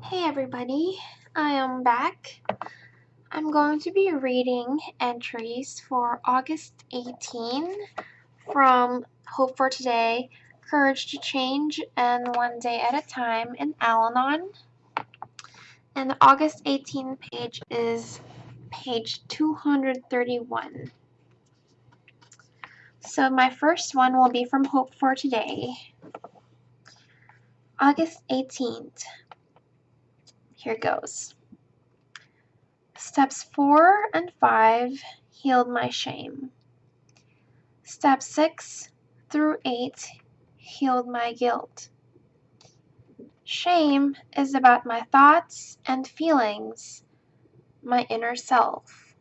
Hey everybody, I am back. I'm going to be reading entries for August 18 from Hope for Today, Courage to Change, and One Day at a Time in Al-Anon. And the August 18 page is page 231. So my first one will be from Hope for Today, August 18th. Here goes. Steps 4 and 5 healed my shame. Steps 6 through 8 healed my guilt. Shame is about my thoughts and feelings, my inner self.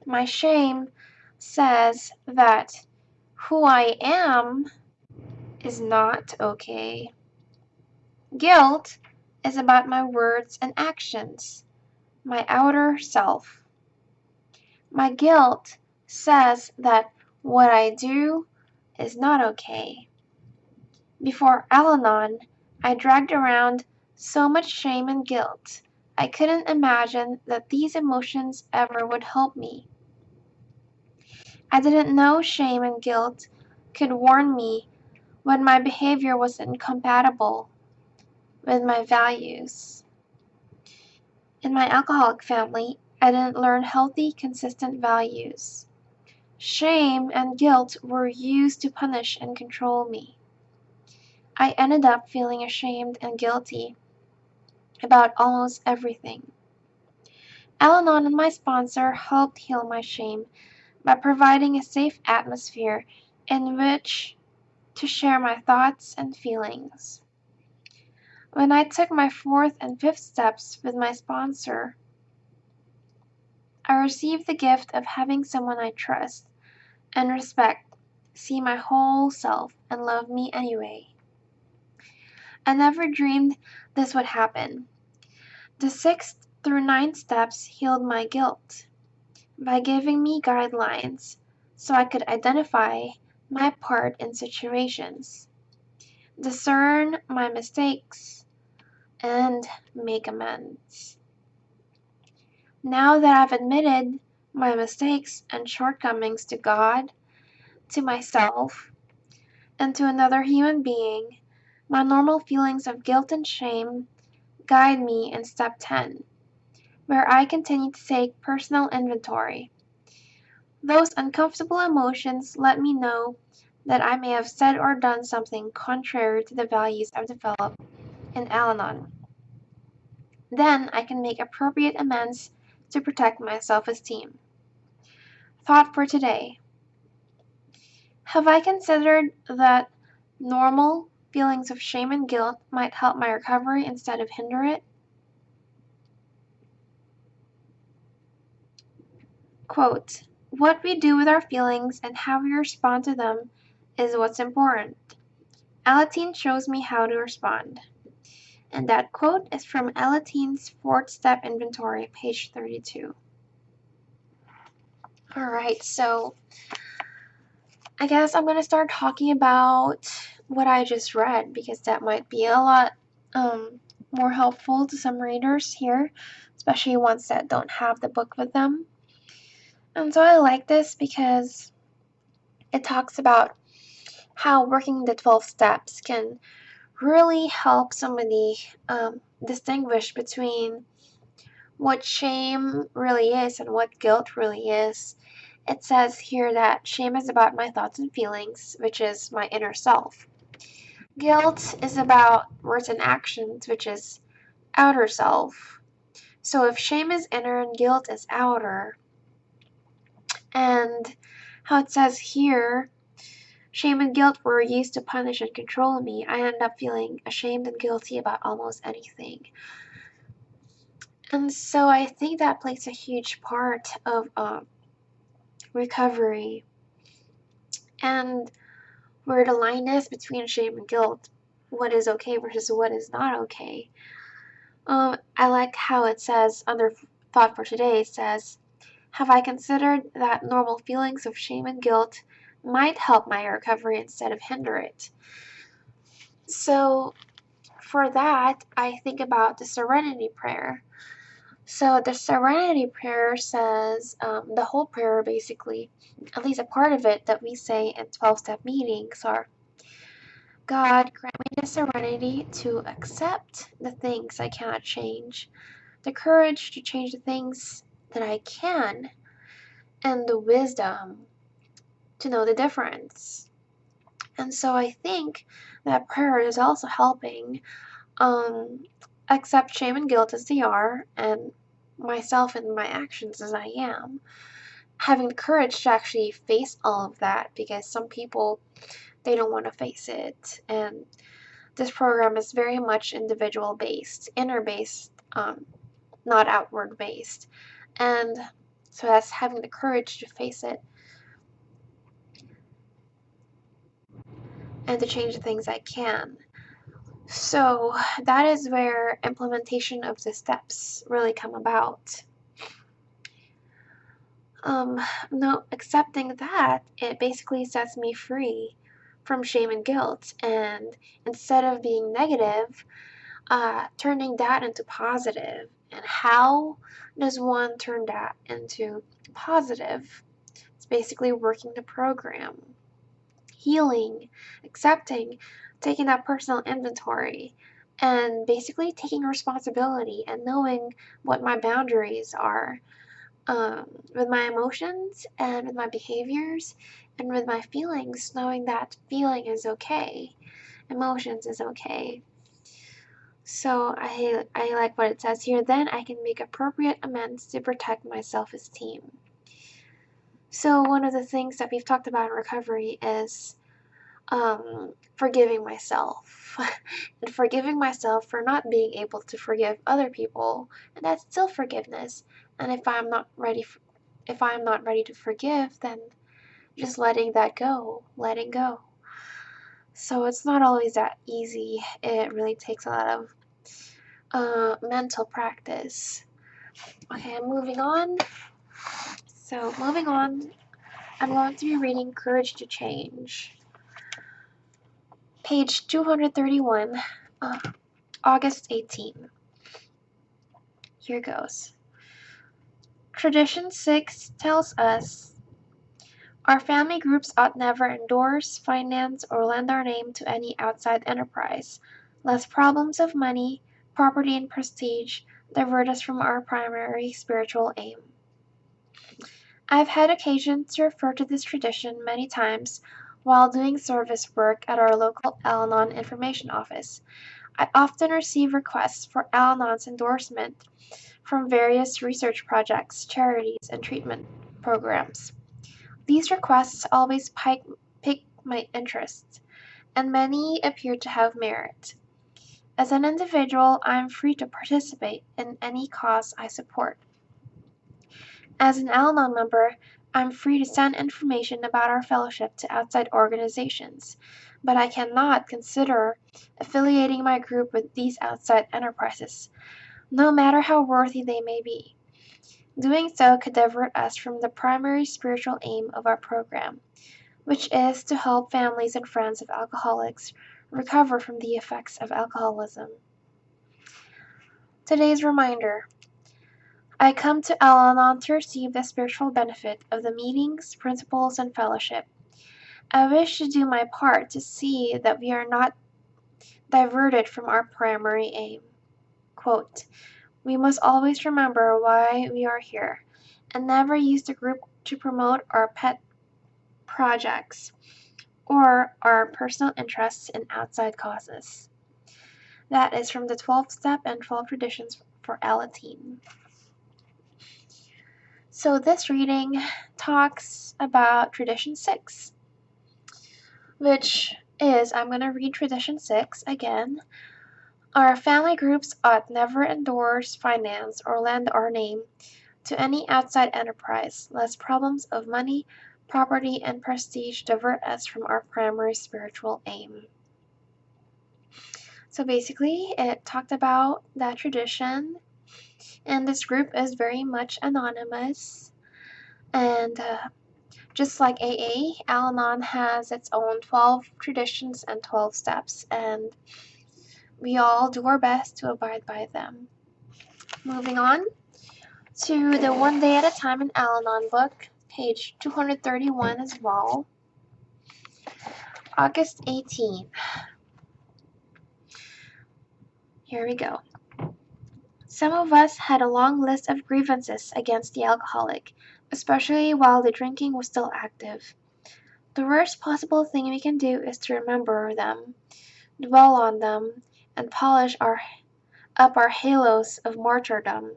My shame says that who I am is not okay. Guilt is about my words and actions, my outer self. My guilt says that what I do is not okay. Before Al-Anon, I dragged around so much shame and guilt, I couldn't imagine that these emotions ever would help me. I didn't know shame and guilt could warn me when my behavior was incompatible with my values. In my alcoholic family, I didn't learn healthy, consistent values. Shame and guilt were used to punish and control me. I ended up feeling ashamed and guilty about almost everything. Al-Anon and my sponsor helped heal my shame by providing a safe atmosphere in which to share my thoughts and feelings. When I took my 4th and 5th steps with my sponsor, I received the gift of having someone I trust and respect see my whole self and love me anyway. I never dreamed this would happen. The 6th through 9th steps healed my guilt by giving me guidelines so I could identify my part in situations, discern my mistakes, and make amends. Now that I've admitted my mistakes and shortcomings to God, to myself, and to another human being, my normal feelings of guilt and shame guide me in step 10, where I continue to take personal inventory. Those uncomfortable emotions let me know that I may have said or done something contrary to the values I've developed in Al-Anon. Then I can make appropriate amends to protect my self-esteem. Thought for today. Have I considered that normal feelings of shame and guilt might help my recovery instead of hinder it? Quote, "What we do with our feelings and how we respond to them is what's important. Alateen shows me how to respond." And that quote is from Alateen's 4th Step Inventory, page 32. Alright, so I guess I'm going to start talking about what I just read because that might be a lot more helpful to some readers here, especially ones that don't have the book with them. And so I like this because it talks about how working the 12 steps can really help somebody distinguish between what shame really is and what guilt really is. It says here that shame is about my thoughts and feelings, which is my inner self. Guilt is about words and actions, which is outer self. So if shame is inner and guilt is outer, and how it says here, shame and guilt were used to punish and control me, I end up feeling ashamed and guilty about almost anything. And so I think that plays a huge part of recovery and where the line is between shame and guilt, what is okay versus what is not okay. I like how it says under thought for today, it says, have I considered that normal feelings of shame and guilt might help my recovery instead of hinder it? So for that, I think about the Serenity Prayer. So the Serenity Prayer says, the whole prayer basically, at least a part of it that we say in 12-step meetings are, God, grant me the serenity to accept the things I cannot change, the courage to change the things that I can, and the wisdom to know the difference. And so I think that prayer is also helping accept shame and guilt as they are, and myself and my actions as I am. Having the courage to actually face all of that, because some people, they don't want to face it. And this program is very much individual based, inner based, not outward based. And so that's having the courage to face it and to change the things I can. So that is where implementation of the steps really come about. No, accepting that, it basically sets me free from shame and guilt, and instead of being negative, turning that into positive. And how does one turn that into positive? It's basically working the program, healing, accepting, taking that personal inventory, and basically taking responsibility and knowing what my boundaries are, with my emotions and with my behaviors and with my feelings, knowing that feeling is okay, emotions is okay. So I like what it says here. Then I can make appropriate amends to protect my self-esteem. So one of the things that we've talked about in recovery is forgiving myself and forgiving myself for not being able to forgive other people, and that's still forgiveness. And if I'm not ready to forgive, then just letting that go, letting go. So it's not always that easy. It really takes a lot of mental practice. Okay, I'm moving on. So moving on, I'm going to be reading Courage to Change. Page 231, August 18. Here goes. Tradition 6 tells us, our family groups ought never endorse, finance, or lend our name to any outside enterprise, lest problems of money, property, and prestige divert us from our primary spiritual aim. I have had occasion to refer to this tradition many times while doing service work at our local Al-Anon information office. I often receive requests for Al-Anon's endorsement from various research projects, charities, and treatment programs. These requests always pique my interest, and many appear to have merit. As an individual, I am free to participate in any cause I support. As an Al-Anon member, I am free to send information about our fellowship to outside organizations, but I cannot consider affiliating my group with these outside enterprises, no matter how worthy they may be. Doing so could divert us from the primary spiritual aim of our program, which is to help families and friends of alcoholics recover from the effects of alcoholism. Today's reminder. I come to Al-Anon to receive the spiritual benefit of the meetings, principles, and fellowship. I wish to do my part to see that we are not diverted from our primary aim. Quote, we must always remember why we are here, and never use the group to promote our pet projects or our personal interests in outside causes. That is from the 12th Step and 12 Traditions for Al-Anon. So this reading talks about Tradition 6, which is, I'm going to read Tradition 6 again. Our family groups ought never endorse, finance, or lend our name to any outside enterprise, lest problems of money, property, and prestige divert us from our primary spiritual aim. So basically, it talked about that tradition, and this group is very much anonymous, and just like AA, Al-Anon has its own 12 traditions and 12 steps, and we all do our best to abide by them. Moving on to the One Day at a Time in Al-Anon book, page 231 as well. August 18th. Here we go. Some of us had a long list of grievances against the alcoholic, especially while the drinking was still active. The worst possible thing we can do is to remember them, dwell on them, and polish up our halos of martyrdom.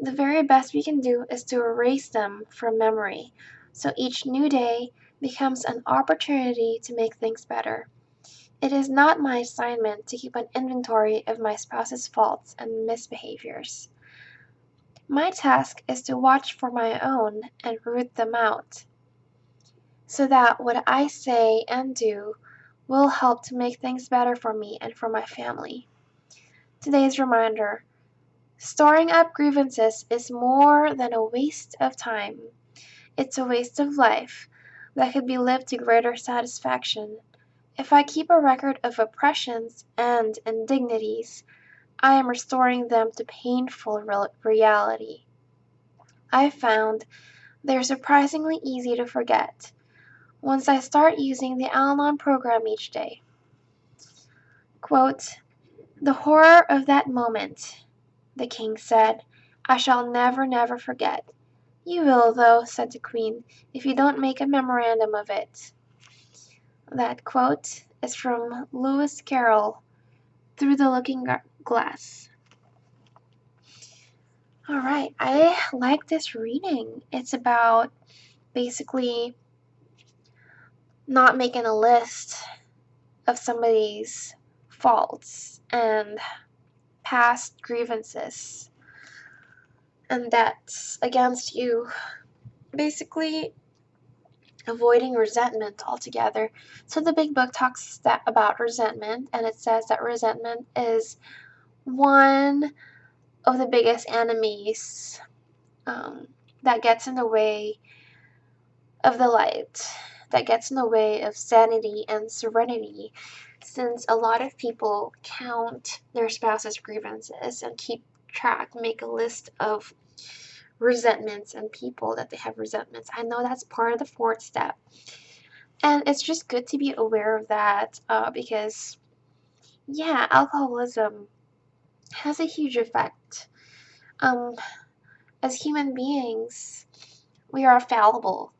The very best we can do is to erase them from memory, so each new day becomes an opportunity to make things better. It is not my assignment to keep an inventory of my spouse's faults and misbehaviors. My task is to watch for my own and root them out, so that what I say and do will help to make things better for me and for my family. Today's reminder: storing up grievances is more than a waste of time. It's a waste of life that could be lived to greater satisfaction. If I keep a record of oppressions and indignities, I am restoring them to painful reality. I've found they're surprisingly easy to forget once I start using the Al-Anon program each day. Quote, "The horror of that moment," the king said, "I shall never forget." "You will, though," said the queen, "if you don't make a memorandum of it." That quote is from Lewis Carroll, Through the Looking Glass. Alright, I like this reading. It's about basically not making a list of somebody's faults and past grievances and debts against you. Basically avoiding resentment altogether. So the big book talks about resentment, and it says that resentment is one of the biggest enemies that gets in the way of the light, that gets in the way of sanity and serenity, since a lot of people count their spouse's grievances and keep track, make a list of resentments and people that they have resentments. I know that's part of the fourth step, and it's just good to be aware of that because, yeah, alcoholism has a huge effect. As human beings, we are fallible,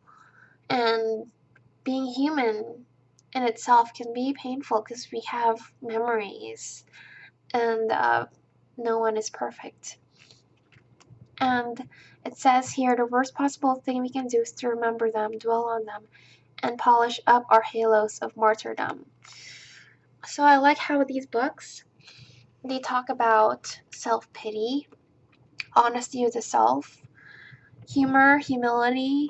and being human in itself can be painful because we have memories, and no one is perfect. And it says here, the worst possible thing we can do is to remember them, dwell on them, and polish up our halos of martyrdom. So I like how these books, they talk about self-pity, honesty with the self, humor, humility,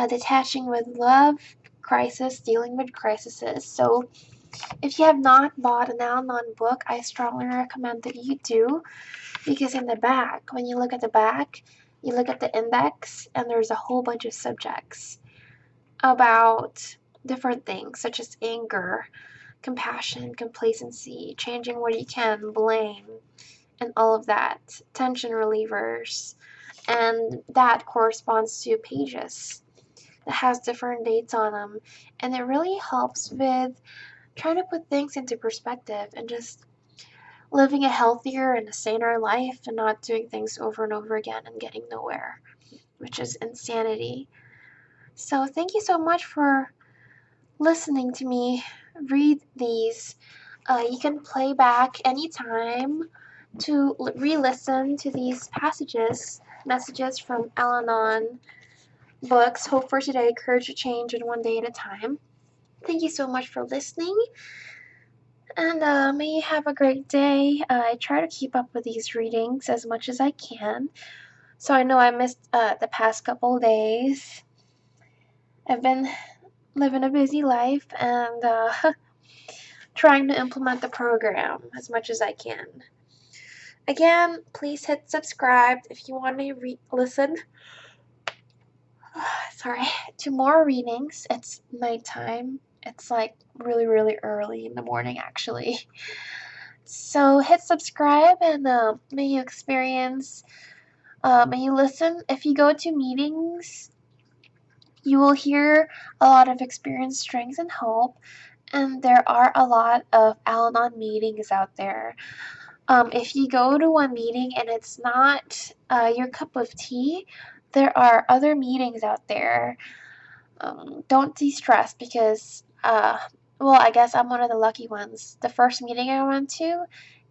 detaching with love, crisis, dealing with crises. So if you have not bought an Al-Anon book, I strongly recommend that you do, because in the back, when you look at the back, you look at the index, and there's a whole bunch of subjects about different things, such as anger, compassion, complacency, changing what you can, blame, and all of that, tension relievers, and that corresponds to pages that has different dates on them, and it really helps with trying to put things into perspective and just living a healthier and a saner life and not doing things over and over again and getting nowhere, which is insanity. So thank you so much for listening to me read these. You can play back anytime to re-listen to these messages from Al-Anon books, Hope for Today, Courage to Change, and One Day at a Time. Thank you so much for listening, and may you have a great day. I try to keep up with these readings as much as I can, so I know I missed the past couple days. I've been living a busy life and trying to implement the program as much as I can. Again, please hit subscribe if you want to listen to more readings. It's nighttime, It's like really, really early in the morning, actually. So hit subscribe and may you experience, may you listen. If you go to meetings, you will hear a lot of experience, strength, and hope. And there are a lot of Al-Anon meetings out there. If you go to one meeting and it's not your cup of tea, there are other meetings out there. Don't de-stress because, well, I guess I'm one of the lucky ones. The first meeting I went to,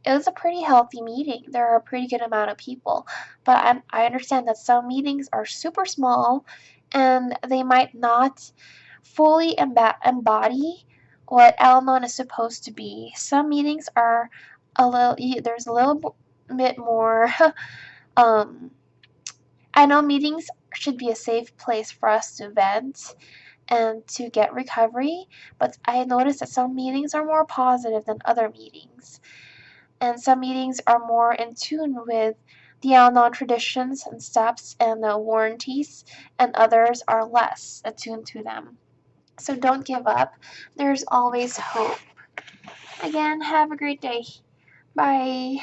it was a pretty healthy meeting. There are a pretty good amount of people, but I understand that some meetings are super small and they might not fully embody what Al-Anon is supposed to be. Some meetings are there's a little bit more, um, I know meetings should be a safe place for us to vent and to get recovery, but I noticed that some meetings are more positive than other meetings, and some meetings are more in tune with the Al-Anon traditions and steps and the warranties, and others are less attuned to them. So don't give up. There's always hope. Again, have a great day. Bye.